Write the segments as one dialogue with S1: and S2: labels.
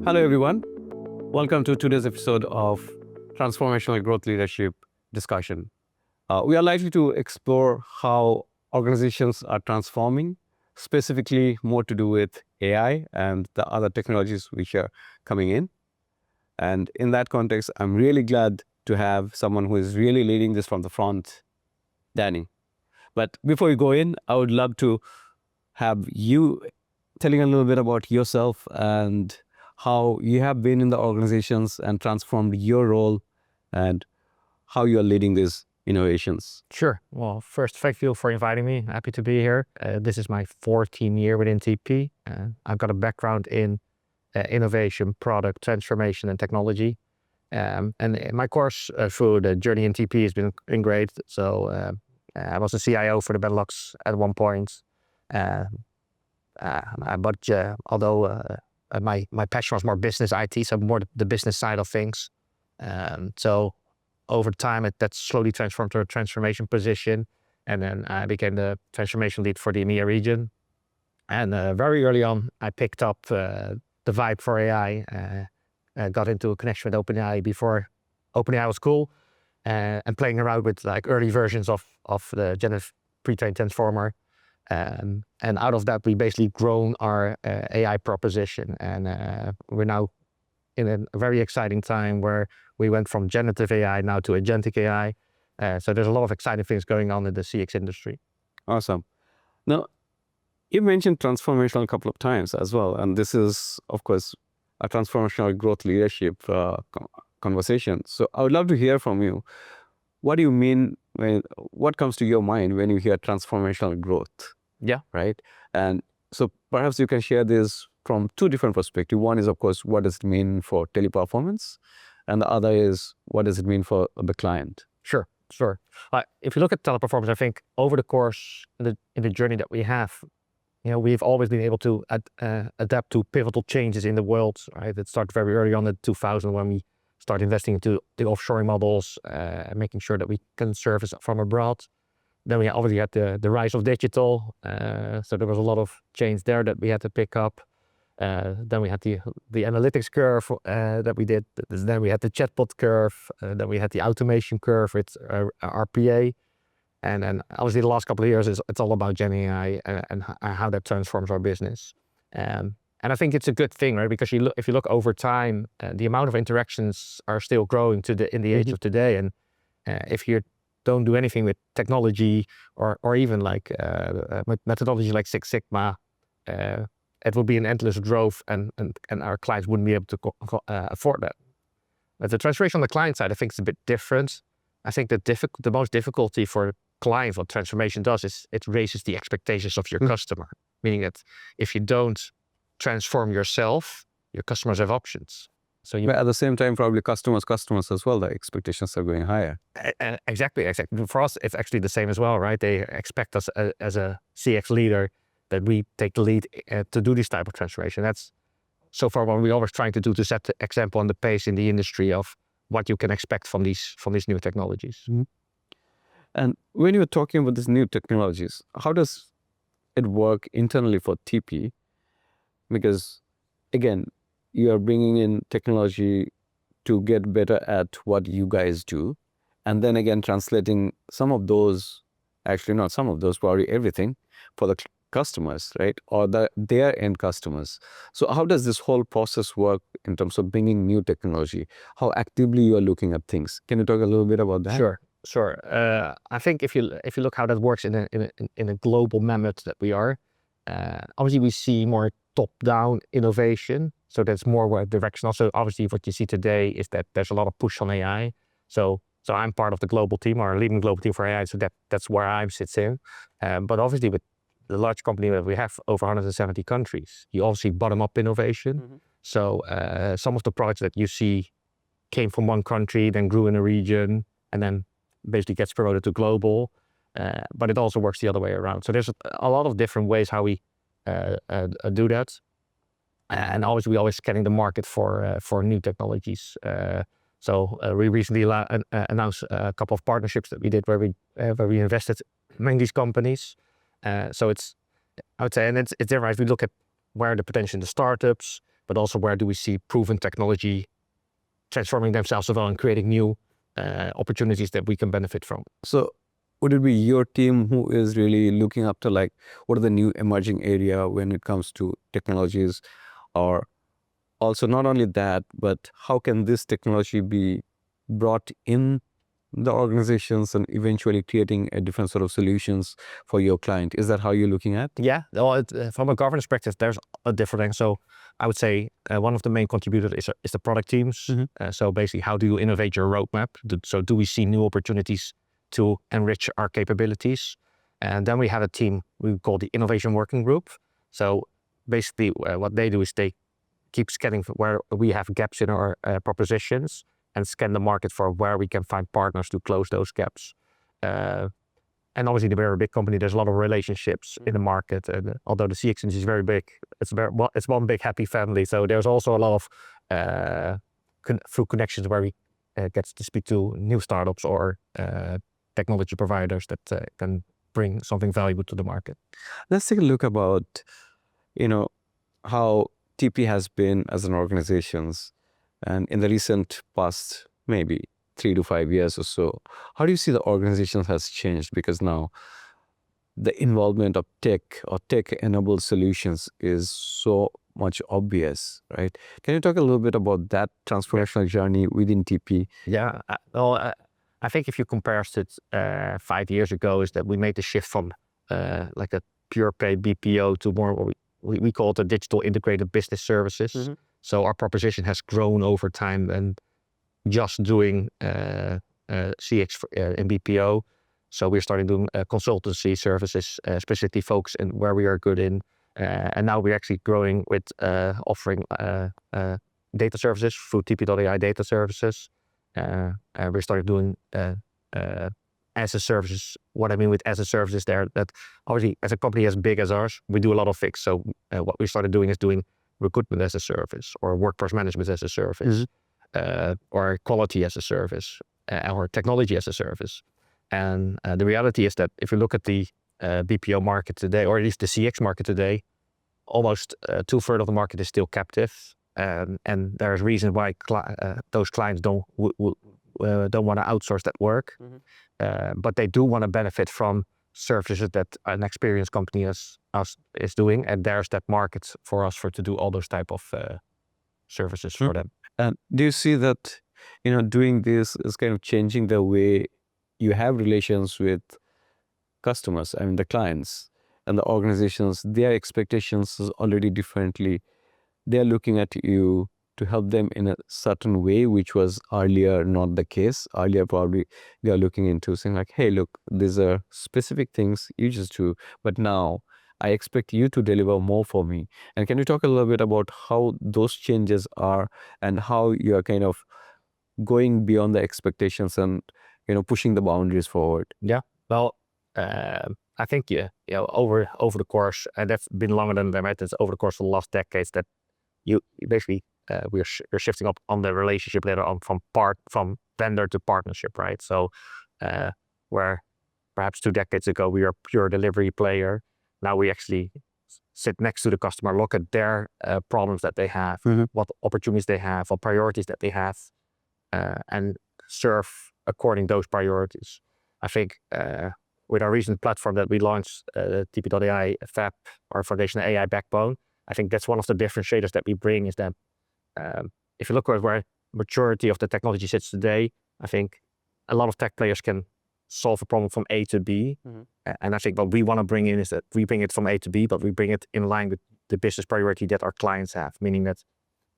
S1: Hello, everyone. Welcome to today's episode of Transformational Growth Leadership Discussion. We are likely to explore how organizations are transforming, specifically more to do with AI and the other technologies which are coming in. And in that context, I'm really glad to have someone who is really leading this from the front, Danny. But before we go in, I would love to have you telling a little bit about yourself and how you have been in the organizations and transformed your role and how you're leading these innovations.
S2: Sure. Well, first, thank you for inviting me. Happy to be here. This is my 14th year within TP. I've got a background in innovation, product transformation, and technology. And my course through the journey in TP has been great. So I was a CIO for the Benelux at one point. But although my passion was more business IT, so more the business side of things. So over time, that slowly transformed to a transformation position. And then I became the transformation lead for the EMEA region. And very early on, I picked up the vibe for AI, got into a connection with OpenAI before OpenAI was cool, and playing around with like early versions of the generative pre-trained transformer. And out of that, we basically grown our AI proposition. And we're now in a very exciting time where we went from generative AI now to agentic AI. So there's a lot of exciting things going on in the CX industry.
S1: Awesome. Now, you mentioned transformational a couple of times as well. And this is, of course, a transformational growth leadership conversation. So I would love to hear from you. What do you mean, what comes to your mind when you hear transformational growth?
S2: Yeah.
S1: Right. And so perhaps you can share this from two different perspectives. One is, of course, what does it mean for Teleperformance? And the other is, what does it mean for the client?
S2: Sure. If you look at Teleperformance, I think over the course in the journey that we have, we've always been able to adapt to pivotal changes in the world. Right, it started very early on in 2000 when we started investing into the offshoring models, making sure that we can service from abroad. Then we obviously had the rise of digital, so there was a lot of change there that we had to pick up. Then we had the analytics curve that we did. Then we had the chatbot curve. Then we had the automation curve with RPA. And then obviously the last couple of years, it's all about Gen AI and how that transforms our business. And I think it's a good thing, right? Because if you look over time, the amount of interactions are still growing in the age of today. And if you don't do anything with technology or even like methodology like Six Sigma, it will be an endless growth, and our clients wouldn't be able to afford that. But the transformation on the client side, I think, is a bit different. I think the most difficulty for clients, what transformation does is it raises the expectations of your customer, meaning that if you don't transform yourself, your customers have options.
S1: So but at the same time, probably customers as well, the expectations are going higher.
S2: Exactly. For us, it's actually the same as well, right? They expect us as a CX leader that we take the lead to do this type of transformation. That's so far what we're always trying to do, to set the example and the pace in the industry of what you can expect from these new technologies.
S1: Mm-hmm. And when you're talking about these new technologies, how does it work internally for TP? Because again, you are bringing in technology to get better at what you guys do. And then again, translating some of those, actually not some of those, probably everything for the customers, right? Or their end customers. So how does this whole process work in terms of bringing new technology? How actively you are looking at things? Can you talk a little bit about that?
S2: Sure. I think if you look how that works in a global mammoth that we are, obviously we see more top-down innovation. So that's more directional. So obviously what you see today is that there's a lot of push on AI. So I'm part of the global team, or leading global team for AI. So that's where I sit in. But obviously with the large company that we have, over 170 countries, you obviously bottom-up innovation. Mm-hmm. So some of the products that you see came from one country, then grew in a region, and then basically gets promoted to global. But it also works the other way around. So there's a lot of different ways how we do that. And always we always scanning the market for new technologies. So we recently announced a couple of partnerships that we did where we invested in these companies. So I would say, and it's different. If we look at where the potential in the startups, but also where do we see proven technology transforming themselves as well and creating new opportunities that we can benefit from.
S1: So would it be your team who is really looking after like what are the new emerging area when it comes to technologies, or also not only that, but how can this technology be brought in the organizations and eventually creating a different sort of solutions for your client? Is that how you're looking at?
S2: Yeah, well, from a governance practice, there's a different thing. So I would say one of the main contributors is the product teams. So basically, how do you innovate your roadmap? So do we see new opportunities to enrich our capabilities? And then we have a team we call the innovation working group. So basically, what they do is they keep scanning where we have gaps in our propositions and scan the market for where we can find partners to close those gaps. And obviously, we're a big company. There's a lot of relationships in the market. And although the CX industry is very big, it's one big happy family. So there's also a lot of through connections where we get to speak to new startups or technology providers that can bring something valuable to the market.
S1: Let's take a look about, how TP has been as an organization, and in the recent past, maybe 3 to 5 years or so, how do you see the organization has changed? Because now the involvement of tech or tech-enabled solutions is so much obvious, right? Can you talk a little bit about that transformational journey within TP?
S2: Yeah, I think if you compare it 5 years ago, is that we made the shift from like a pure play BPO to more what we call it a digital integrated business services. So our proposition has grown over time, and just doing CX in BPO. So we're starting doing consultancy services, specifically focus in where we are good in. And now we're actually growing with offering data services through TP.ai data services. We're starting doing as a services. What I mean with as a service is there that obviously as a company as big as ours, we do a lot of things. So what we started doing is doing recruitment as a service, or workforce management as a service, or quality as a service, or technology as a service. And the reality is that if you look at the BPO market today, or at least the CX market today, almost 2/3 of the market is still captive. And there's reasons why those clients don't want to outsource that work, but they do want to benefit from services that an experienced company as us is doing, and there's that market for us to do all those type of services for them.
S1: And do you see that, doing this is kind of changing the way you have relations with customers, I mean the clients and the organizations? Their expectations is already differently. They're looking at you to help them in a certain way, which was earlier not the case. Earlier, probably they are looking into saying like, hey, look, these are specific things you just do, but now I expect you to deliver more for me. And can you talk a little bit about how those changes are and how you are kind of going beyond the expectations and, pushing the boundaries forward?
S2: Yeah, well, I think, over the course, and that's been longer than that, right? It's over the course of the last decades that you basically, we're shifting up on the relationship later on from vendor to partnership, right? So where perhaps 2 decades ago we were a pure delivery player, now we actually sit next to the customer, look at their problems that they have, what opportunities they have, what priorities that they have, and serve according to those priorities. I think with our recent platform that we launched, TP.ai FAB, our foundational AI backbone, I think that's one of the differentiators that we bring is that if you look at where maturity of the technology sits today, I think a lot of tech players can solve a problem from A to B. And I think what we want to bring in is that we bring it from A to B, but we bring it in line with the business priority that our clients have, meaning that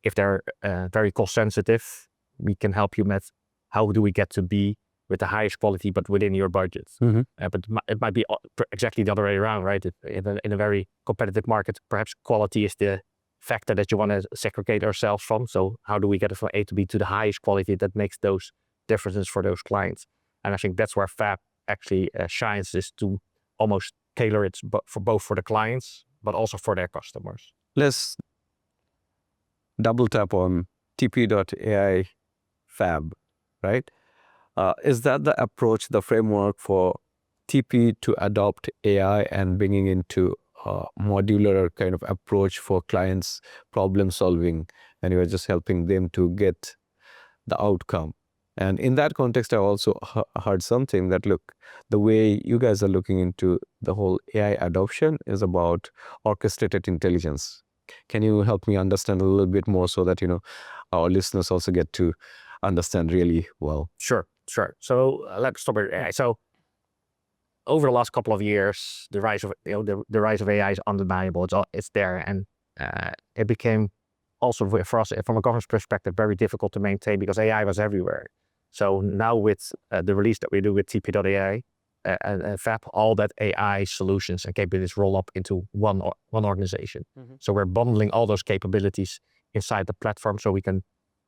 S2: if they're very cost sensitive, we can help you with how do we get to B with the highest quality, but within your budget. But it might be exactly the other way around, right? In a very competitive market, perhaps quality is the factor that you want to segregate ourselves from. So how do we get it from A to B to the highest quality that makes those differences for those clients? And I think that's where FAB actually shines, is to almost tailor it for the clients, but also for their customers.
S1: Let's double tap on TP.ai FAB, right? Is that the approach, the framework for TP to adopt AI and bringing into modular kind of approach for clients' problem solving, and you are just helping them to get the outcome. And in that context, I also heard something that, look, the way you guys are looking into the whole AI adoption is about orchestrated intelligence. Can you help me understand a little bit more so that, our listeners also get to understand really well?
S2: Sure. So let's start with AI. So over the last couple of years, the rise of the rise of AI is undeniable. It's there, and it became also for us from a governance perspective very difficult to maintain because AI was everywhere. So now with the release that we do with TP.ai FAB, all that AI solutions and capabilities roll up into one organization. So we're bundling all those capabilities inside the platform, so we can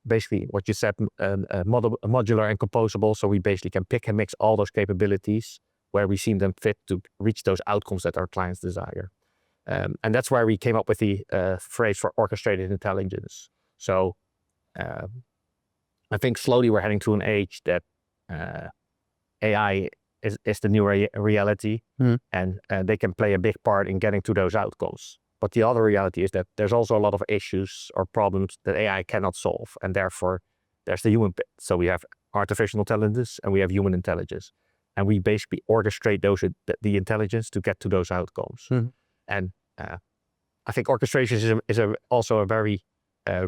S2: basically, what you said, modular and composable. So we basically can pick and mix all those capabilities where we see them fit to reach those outcomes that our clients desire. And that's why we came up with the phrase for orchestrated intelligence. So I think slowly we're heading to an age that AI is the new reality, and they can play a big part in getting to those outcomes. But the other reality is that there's also a lot of issues or problems that AI cannot solve, and therefore there's the human bit. So we have artificial intelligence and we have human intelligence, and we basically orchestrate the intelligence to get to those outcomes. And I think orchestration is also a very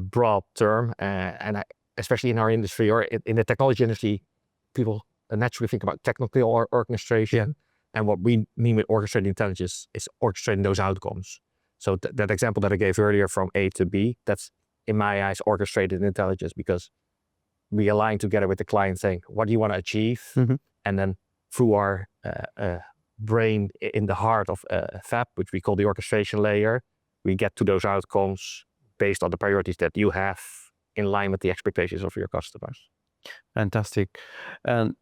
S2: broad term, and especially in our industry or in the technology industry, people naturally think about technical orchestration. And what we mean with orchestrated intelligence is orchestrating those outcomes. So that example that I gave earlier from A to B, that's in my eyes orchestrated intelligence, because we align together with the client saying, what do you want to achieve? And then through our brain in the heart of FAB, which we call the orchestration layer, we get to those outcomes based on the priorities that you have in line with the expectations of your customers.
S1: Fantastic. And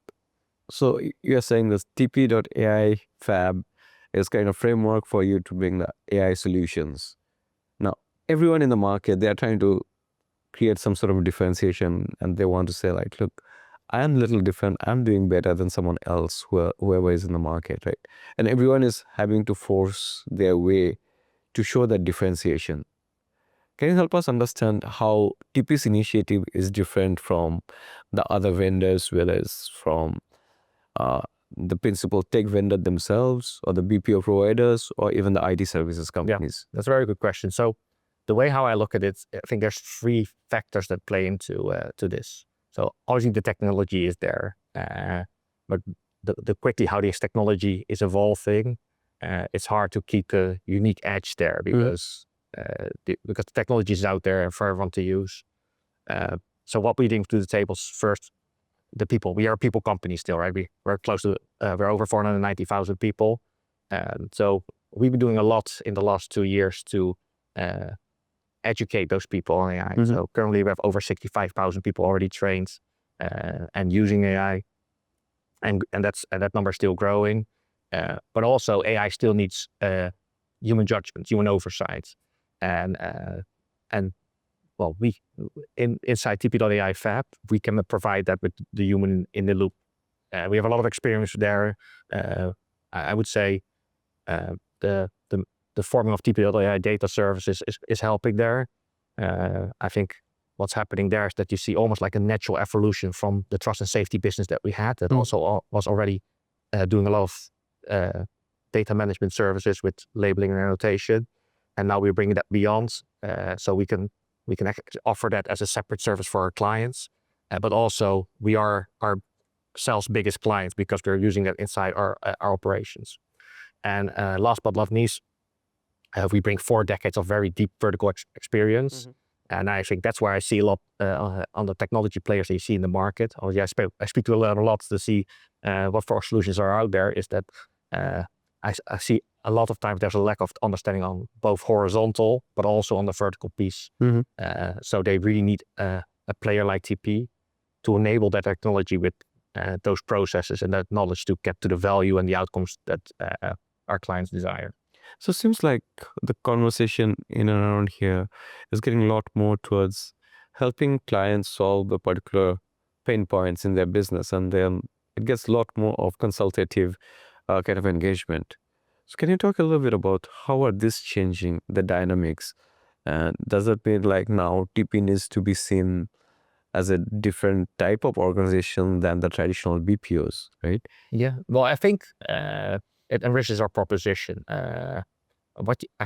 S1: so you're saying this TP.ai FAB is kind of framework for you to bring the AI solutions. Now, everyone in the market, they're trying to create some sort of differentiation, and they want to say like, look, I am a little different. I'm doing better than someone else, whoever is in the market, right? And everyone is having to force their way to show that differentiation. Can you help us understand how TP's initiative is different from the other vendors, whether it's from the principal tech vendor themselves, or the BPO providers, or even the IT services companies?
S2: That's a very good question. So the way how I look at it, I think there's three factors that play into to this. So obviously the technology is there, but the quickly how this technology is evolving, it's hard to keep a unique edge there because the technology is out there for everyone to use. So what we bring to the table is first the people. We are a people company still, right? We're close to we're over 490,000 people. So we've been doing a lot in the last 2 years to educate those people on AI. So currently we have over 65,000 people already trained and using AI, and that number is still growing. But also AI still needs human judgment, human oversight, and well, we inside TP.ai FAB, we can provide that with the human in the loop. We have a lot of experience there. I would say the forming of TP.ai data services is helping there. I think what's happening there is that you see almost like a natural evolution from the trust and safety business that we had that also was already doing a lot of data management services with labeling and annotation. And now we're bringing that beyond, so we can offer that as a separate service for our clients. But also we are ourselves biggest clients because we're using that inside our operations. And last but not least, we bring 4 decades of very deep vertical experience. And I think that's where I see a lot on the technology players that you see in the market. Obviously, I speak to a lot to see what for solutions are out there. Is that I see a lot of times there's a lack of understanding on both horizontal, but also on the vertical piece. So they really need a player like TP to enable that technology with those processes and that knowledge to get to the value and the outcomes that our clients desire.
S1: So it seems like the conversation in and around here is getting a lot more towards helping clients solve the particular pain points in their business, and then it gets a lot more of consultative kind of engagement. So can you talk a little bit about how are this changing the dynamics? And does it mean like now TP needs to be seen as a different type of organization than the traditional BPOs, right?
S2: Yeah, well, I think it enriches our proposition. I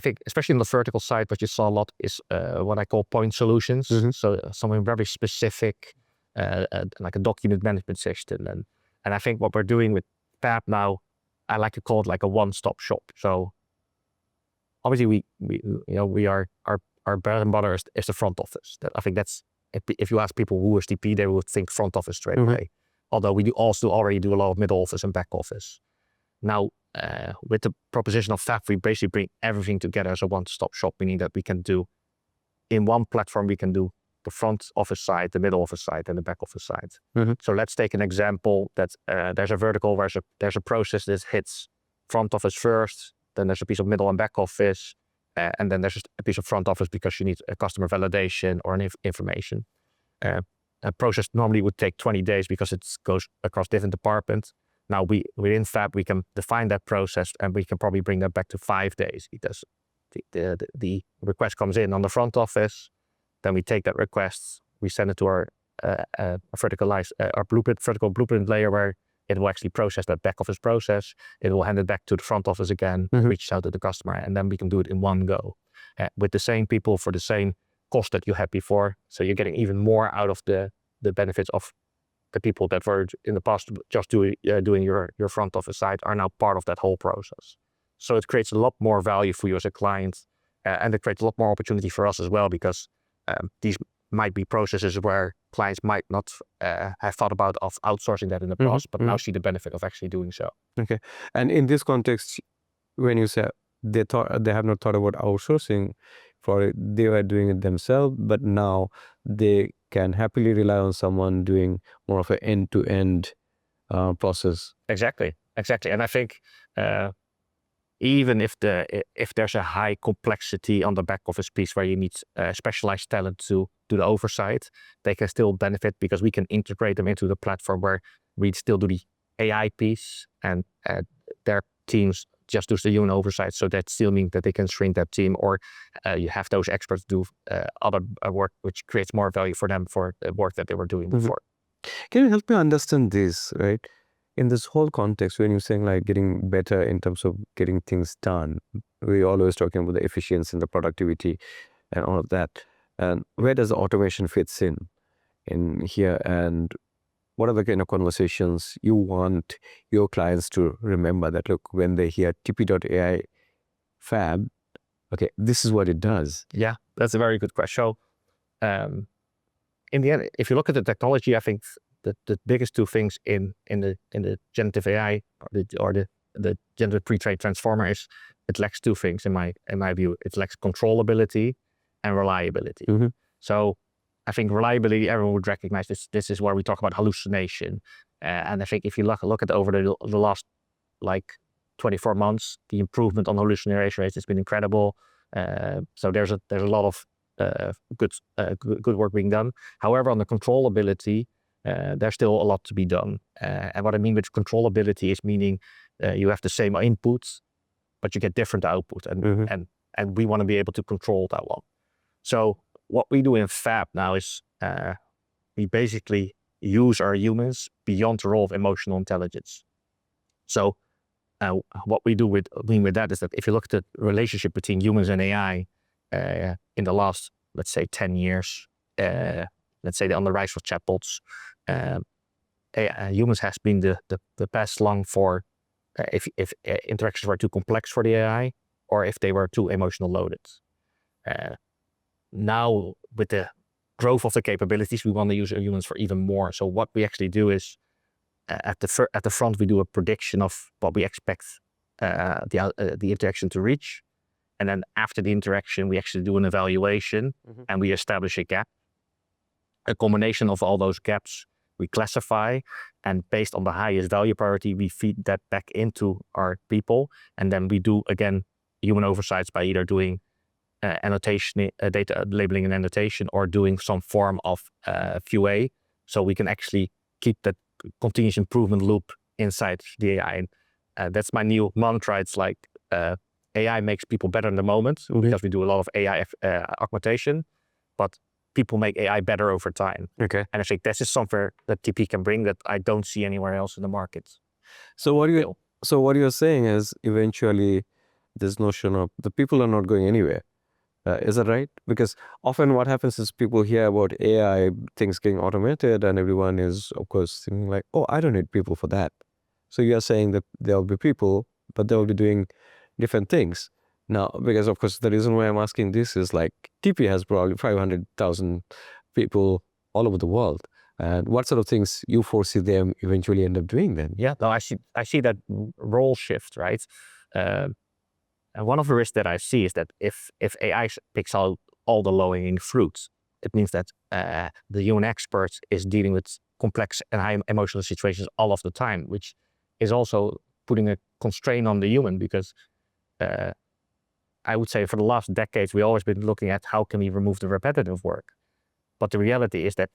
S2: think, especially on the vertical side, what you saw a lot is what I call point solutions.
S1: Mhm.
S2: So something very specific, like a document management system. And I think what we're doing with FAB now, I like to call it like a one-stop shop. So obviously we are our bread and butter is the front office. I think that's, if you ask people who is TP, they would think front office straight away. Although we do also already do a lot of middle office and back office. Now, with the proposition of FAB, we basically bring everything together as a one-stop shop, meaning that we can do in one platform, we can do the front office side, the middle office side, and the back office side. So let's take an example that there's a vertical where there's a process that hits front office first, then there's a piece of middle and back office, and then there's just a piece of front office because you need a customer validation or an information. A process normally would take 20 days because it goes across different departments. Now within FAB, we can define that process and we can probably bring that back to 5 days because the request comes in on the front office, then we take that request, we send it to our vertical blueprint layer where it will actually process that back office process. It will hand it back to the front office again, reach out to the customer, and then we can do it in one go with the same people for the same cost that you had before. So you're getting even more out of the benefits of the people that were in the past just doing your front office side are now part of that whole process. So it creates a lot more value for you as a client, and it creates a lot more opportunity for us as well, because these might be processes where clients might not have thought about of outsourcing that in the past, but now see the benefit of actually doing so.
S1: Okay. And in this context, when you say they have not thought about outsourcing for it, they were doing it themselves, but now they can happily rely on someone doing more of an end-to-end process.
S2: Exactly. And I think even if there's a high complexity on the back office piece where you need specialized talent to do the oversight, they can still benefit because we can integrate them into the platform where we still do the AI piece and their teams just do the human oversight. So that still means that they can shrink that team, or you have those experts do other work, which creates more value for them for the work that they were doing before.
S1: Can you help me understand this, right? In this whole context, when you're saying like getting better in terms of getting things done, we're always talking about the efficiency and the productivity and all of that. And where does the automation fits in here? And what are the kind of conversations you want your clients to remember that, look, when they hear TP.ai FAB, okay, this is what it does.
S2: Yeah, that's a very good question. So in the end, if you look at the technology, I think the biggest two things in the generative AI or the generative pre-trained transformer is it lacks two things in my view. It lacks controllability and reliability. So I think reliability, everyone would recognize this. This is where we talk about hallucination. And I think if you look at over the last like 24 months, the improvement on hallucination rates has been incredible. So there's a lot of good work being done. However, on the controllability, there's still a lot to be done. And what I mean with controllability is meaning you have the same inputs, but you get different output, and we want to be able to control that one. So what we do in FAB now is we basically use our humans beyond the role of emotional intelligence. So what we do with that is that if you look at the relationship between humans and AI in the last, let's say, 10 years, let's say on the rise of chatbots, humans has been the best lung for if interactions were too complex for the AI or if they were too emotional loaded. Now, with the growth of the capabilities, we want to use our humans for even more. So what we actually do is at the front, we do a prediction of what we expect the interaction to reach. And then after the interaction, we actually do an evaluation and we establish a gap. A combination of all those gaps we classify, and based on the highest value priority, we feed that back into our people. And then we do, again, human oversights by either doing annotation, data labeling and annotation, or doing some form of QA. So we can actually keep that continuous improvement loop inside the AI. And that's my new mantra. It's like AI makes people better in the moment because we do a lot of AI augmentation, but people make AI better over time.
S1: Okay.
S2: And I think this is somewhere that TP can bring that I don't see anywhere else in the market.
S1: So what you're saying is eventually this notion of the people are not going anywhere. Is that right? Because often what happens is people hear about AI, things getting automated, and everyone is, of course, thinking like, oh, I don't need people for that. So you're saying that there will be people, but they will be doing different things. Now, because of course, the reason why I'm asking this is like TP has probably 500,000 people all over the world. And what sort of things you foresee them eventually end up doing then?
S2: Yeah, no, I see that role shift, right? And one of the risks that I see is that if AI picks out all the low-hanging fruits, it means that the human expert is dealing with complex and high emotional situations all of the time, which is also putting a constraint on the human because I would say for the last decades, we've always been looking at how can we remove the repetitive work. But the reality is that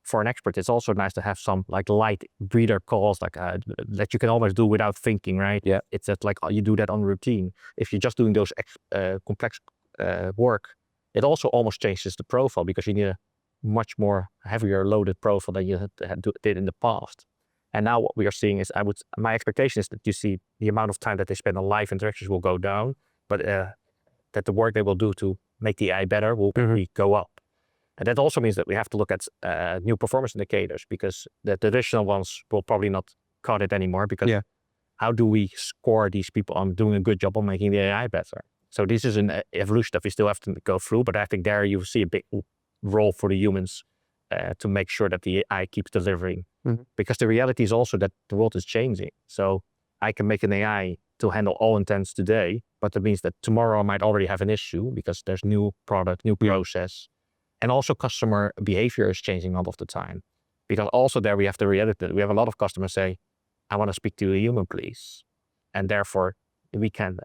S2: for an expert, it's also nice to have some like light breather calls like that you can almost do without thinking, right?
S1: Yeah.
S2: It's just like you do that on routine. If you're just doing those complex work, it also almost changes the profile because you need a much more heavier loaded profile than you did in the past. And now what we are seeing is my expectation is that you see the amount of time that they spend on live interactions will go down, but that the work they will do to make the AI better will go up. And that also means that we have to look at new performance indicators because the traditional ones will probably not cut it anymore because how do we score these people on doing a good job on making the AI better? So this is an evolution that we still have to go through, but I think there you see a big role for the humans to make sure that the AI keeps delivering. Because the reality is also that the world is changing. So I can make an AI to handle all intents today, but that means that tomorrow I might already have an issue because there's new product, new process. And also customer behavior is changing all of the time. Because also there we have the reality that we have a lot of customers say, I want to speak to a human, please. And therefore we can,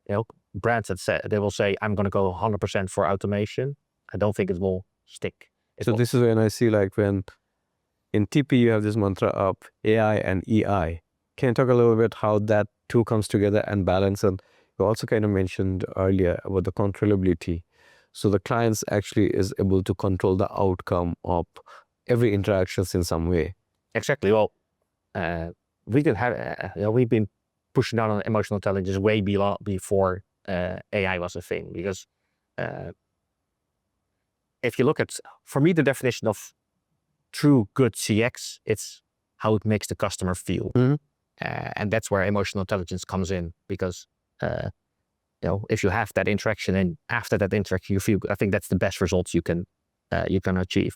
S2: brands that say, they will say, I'm going to go 100% for automation. I don't think it will stick.
S1: This is when I see like when in TP you have this mantra of AI and EI. Can you talk a little bit how that two comes together and balance? And you also kind of mentioned earlier about the controllability. So the clients actually is able to control the outcome of every interactions in some way.
S2: Exactly. Well, we did have, we've been pushing down on emotional intelligence way before AI was a thing. Because if you look at, for me, the definition of true good CX, it's how it makes the customer feel. And that's where emotional intelligence comes in because if you have that interaction and after that interaction you feel good, I think that's the best results you can achieve.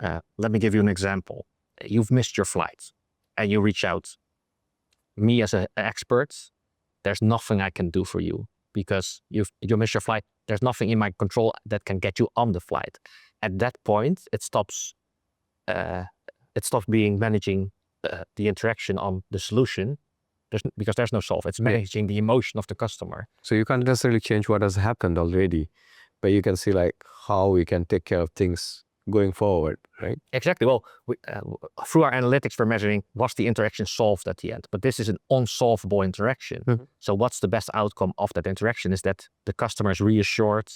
S2: Let me give you an example. You've missed your flight and you reach out. Me as an expert, there's nothing I can do for you because you missed your flight. There's nothing in my control that can get you on the flight. At that point, it stops being managing the interaction on the solution. Because there's no solve. It's managing the emotion of the customer.
S1: So you can't necessarily change what has happened already, but you can see like how we can take care of things going forward, right?
S2: Exactly. Well, through our analytics, we're measuring was the interaction solved at the end, but this is an unsolvable interaction. So what's the best outcome of that interaction is that the customer is reassured,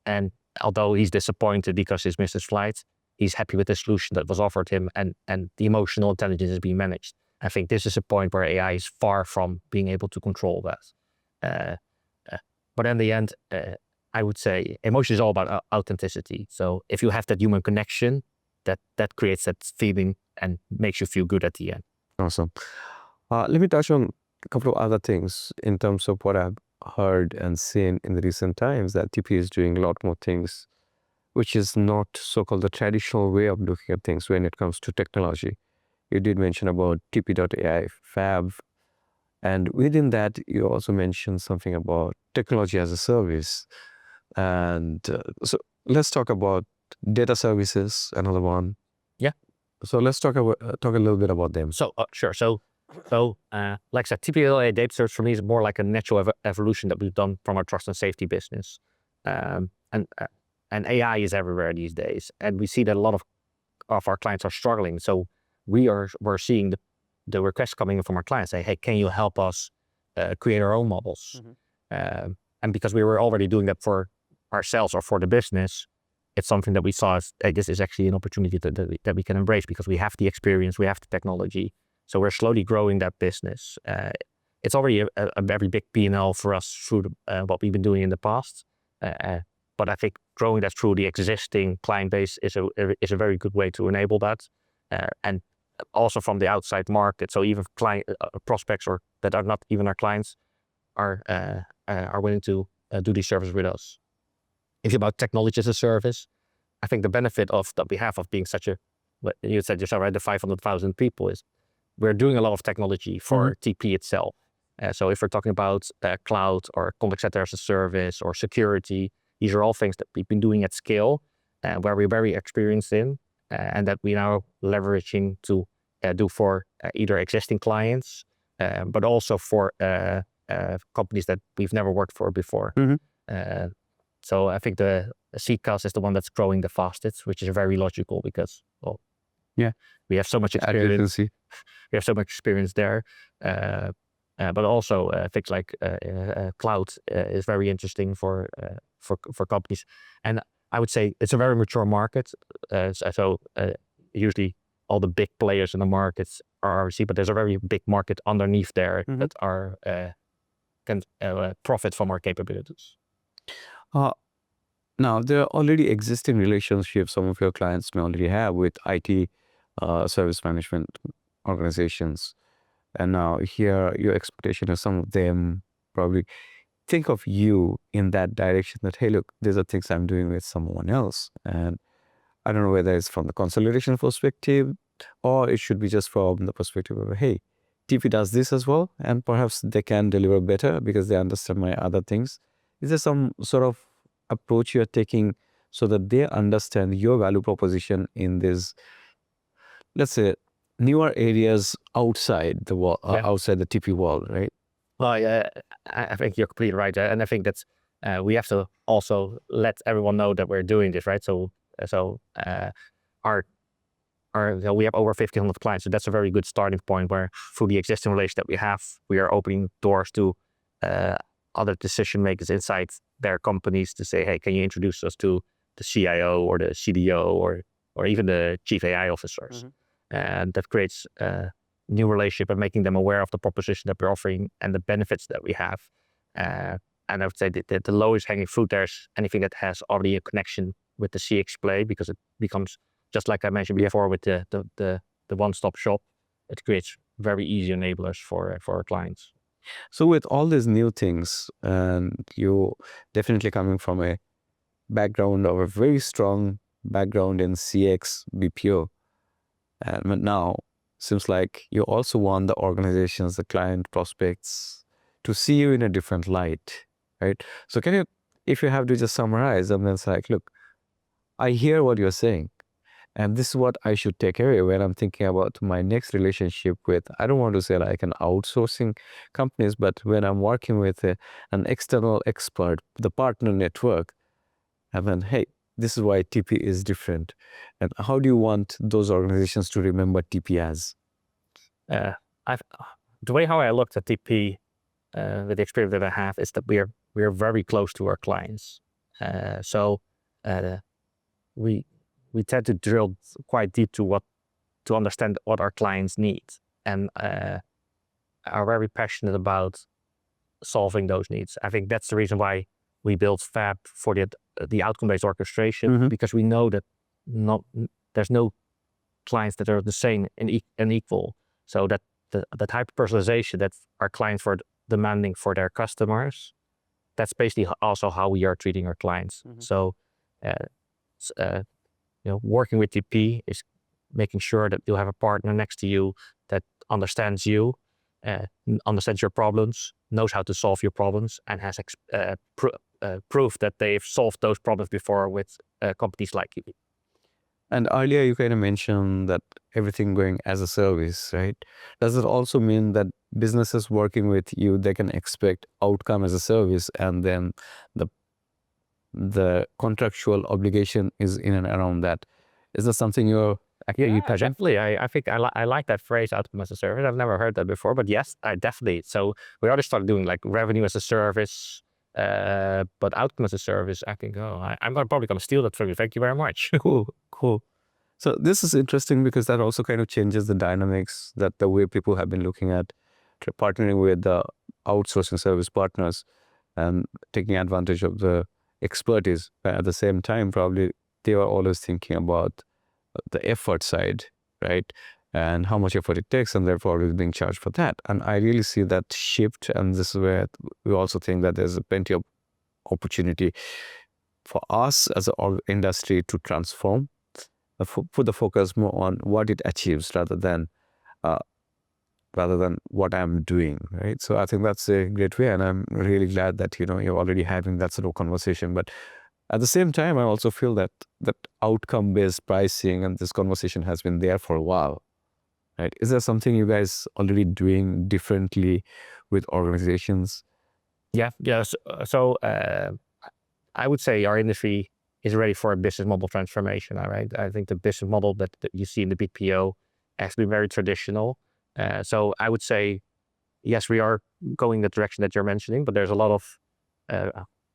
S2: and although he's disappointed because he's missed his flight, he's happy with the solution that was offered him, and the emotional intelligence is being managed. I think this is a point where AI is far from being able to control that. But in the end, I would say emotion is all about authenticity. So if you have that human connection, that creates that feeling and makes you feel good at the end.
S1: Awesome. Let me touch on a couple of other things in terms of what I've heard and seen in the recent times, that TP is doing a lot more things, which is not so-called the traditional way of looking at things when it comes to technology. You did mention about TP.ai FAB, and within that, you also mentioned something about technology as a service. And so let's talk about data services, another one.
S2: Yeah.
S1: So let's talk a little bit about them.
S2: So sure. So like I said, TP.ai data service for me is more like a natural evolution that we've done from our trust and safety business. And AI is everywhere these days, and we see that a lot of our clients are struggling. So we're seeing the requests coming in from our clients say, hey, can you help us create our own models? And because we were already doing that for ourselves or for the business, it's something that we saw as, hey, this is actually an opportunity that we can embrace because we have the experience, we have the technology. So we're slowly growing that business. It's already a very big P&L for us through what we've been doing in the past. But I think growing that through the existing client base is a very good way to enable that. And also from the outside market. So even client prospects or that are not even our clients are willing to do these services with us. If you're about technology as a service, I think the benefit that we have of being such a, you said yourself, right, the 500,000 people is we're doing a lot of technology for TP itself. So if we're talking about cloud or contact center as a service or security, these are all things that we've been doing at scale, where we're very experienced in, and that we now leveraging to do for either existing clients, but also for companies that we've never worked for before. So I think the CCaaS is the one that's growing the fastest, which is very logical because, well, we have so much experience. We have so much experience there. But also things like cloud is very interesting for companies. And I would say it's a very mature market. So usually all the big players in the markets are RC, but there's a very big market underneath there that are can profit from our capabilities.
S1: Now, there are already existing relationships some of your clients may already have with IT service management organizations. And now here, your expectation is some of them probably think of you in that direction that, hey, look, these are things I'm doing with someone else. And I don't know whether it's from the consolidation perspective or it should be just from the perspective of, hey, TP does this as well, and perhaps they can deliver better because they understand my other things. Is there some sort of approach you're taking so that they understand your value proposition in this, let's say, newer areas outside the wall, outside the TP world, right?
S2: Well, yeah, I think you're completely right, and I think that's we have to also let everyone know that we're doing this, right? So we have over 1,500 clients, so that's a very good starting point. Where through the existing relationship that we have, we are opening doors to other decision makers inside their companies to say, hey, can you introduce us to the CIO or the CDO or even the chief AI officers? And that creates a new relationship and making them aware of the proposition that we're offering and the benefits that we have. And I would say that the lowest hanging fruit there is anything that has already a connection with the CX play, because it becomes, just like I mentioned before, with the one-stop shop, it creates very easy enablers for our clients.
S1: So with all these new things, and you definitely coming from a background of a very strong background in CX BPO, and now seems like you also want the organizations, the client prospects to see you in a different light, right? So can you, if you have to just summarize, and then it's like, look, I hear what you're saying, and this is what I should take away when I'm thinking about my next relationship with, I don't want to say like an outsourcing companies, but when I'm working with an external expert, the partner network, and then, hey, this is why TP is different. And how do you want those organizations to remember TP as?
S2: The way how I looked at TP with the experience that I have is that we are very close to our clients. So we tend to drill quite deep to understand what our clients need, and are very passionate about solving those needs. I think that's the reason why we built FAB for the outcome-based orchestration, because we know that there's no clients that are the same and equal. So that the type of personalization that our clients are demanding for their customers, that's basically also how we are treating our clients. So working with TP is making sure that you have a partner next to you that understands you, understands your problems, knows how to solve your problems, and has proof that they've solved those problems before with companies like you.
S1: And earlier you kind of mentioned that everything going as a service, right? Does it also mean that businesses working with you, they can expect outcome as a service, and then the contractual obligation is in and around that? Is that something you're actually
S2: definitely. I think I like that phrase, outcome as a service. I've never heard that before, but yes, I definitely. So we already started doing like revenue as a service, But outcome as a service, I think, I'm probably going to steal that from you. Thank you very much.
S1: Cool. So this is interesting because that also kind of changes the dynamics, that the way people have been looking at partnering with the outsourcing service partners and taking advantage of the expertise. But at the same time, probably they were always thinking about the effort side, right? And how much effort it takes, and therefore is being charged for that. And I really see that shift. And this is where we also think that there's plenty of opportunity for us as an industry to transform, put the focus more on what it achieves rather than what I'm doing, right? So I think that's a great way, and I'm really glad that you're already having that sort of conversation. But at the same time, I also feel that outcome-based pricing and this conversation has been there for a while, right? Is there something you guys already doing differently with organizations?
S2: Yeah. So I would say our industry is ready for a business model transformation. All right. I think the business model that you see in the BPO has been very traditional. So I would say, yes, we are going the direction that you're mentioning, but there's a lot of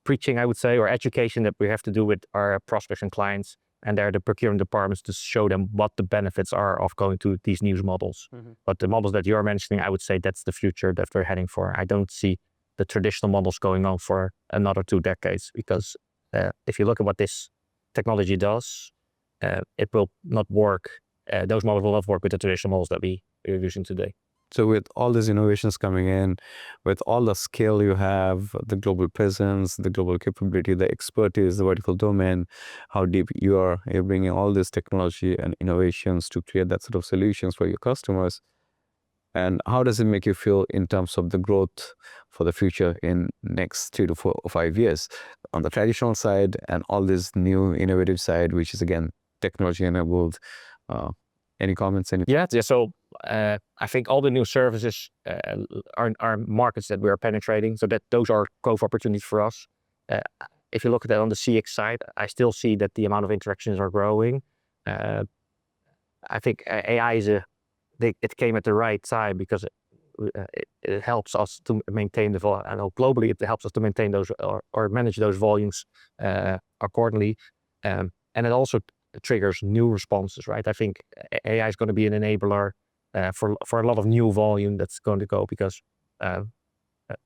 S2: preaching, I would say, or education that we have to do with our prospects and clients, and they're the procurement departments to show them what the benefits are of going to these new models. But the models that you're mentioning, I would say that's the future that we're heading for. I don't see the traditional models going on for another 2 decades, because if you look at what this technology does, it will not work. Those models will not work with the traditional models that we are using today.
S1: So with all these innovations coming in, with all the scale you have, the global presence, the global capability, the expertise, the vertical domain, how deep you're bringing all this technology and innovations to create that sort of solutions for your customers. And how does it make you feel in terms of the growth for the future in next 3 to 4 or 5 years on the traditional side and all this new innovative side, which is again technology enabled? Any comments?
S2: Yeah. So I think all the new services are markets that we are penetrating, so that those are growth opportunities for us. If you look at that on the CX side, I still see that the amount of interactions are growing. I think AI it came at the right time, because it helps us to maintain the volume. I know globally it helps us to maintain those or manage those volumes accordingly, and it also triggers new responses, right? I think AI is going to be an enabler for a lot of new volume that's going to go, because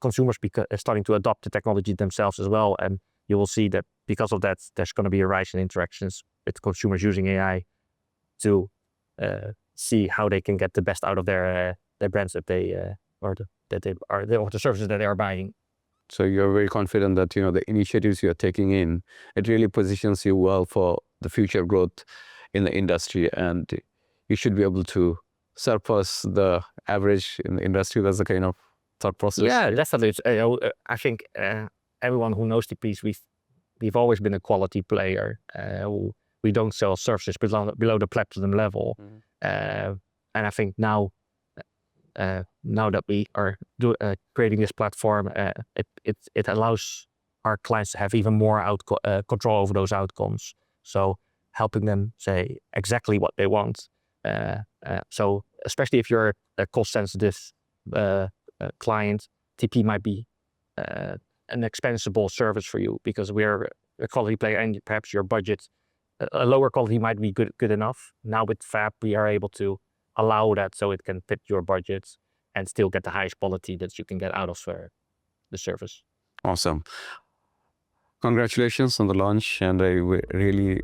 S2: consumers are starting to adopt the technology themselves as well, and you will see that because of that, there's going to be a rise in interactions with consumers using AI to see how they can get the best out of their brands that they or the services that they are buying.
S1: So you're very confident that the initiatives you're taking in, it really positions you well for the future growth in the industry, and you should be able to surpass the average in the industry. That's the kind of thought process.
S2: Yeah, definitely. I think everyone who knows TPs, we've always been a quality player. We don't sell services below the platinum level, and I think now that we are creating this platform, it allows our clients to have even more control over those outcomes. So helping them say exactly what they want. So especially if you're a cost-sensitive client, TP might be an expensible service for you, because we're a quality player, and perhaps your budget, a lower quality might be good enough. Now with FAB, we are able to allow that, so it can fit your budgets and still get the highest quality that you can get out of the service.
S1: Awesome. Congratulations on the launch, and I really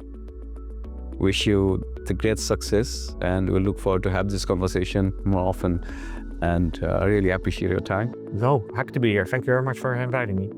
S1: wish you the great success, and we'll look forward to have this conversation more often, and I really appreciate your time.
S2: No, happy to be here. Thank you very much for inviting me.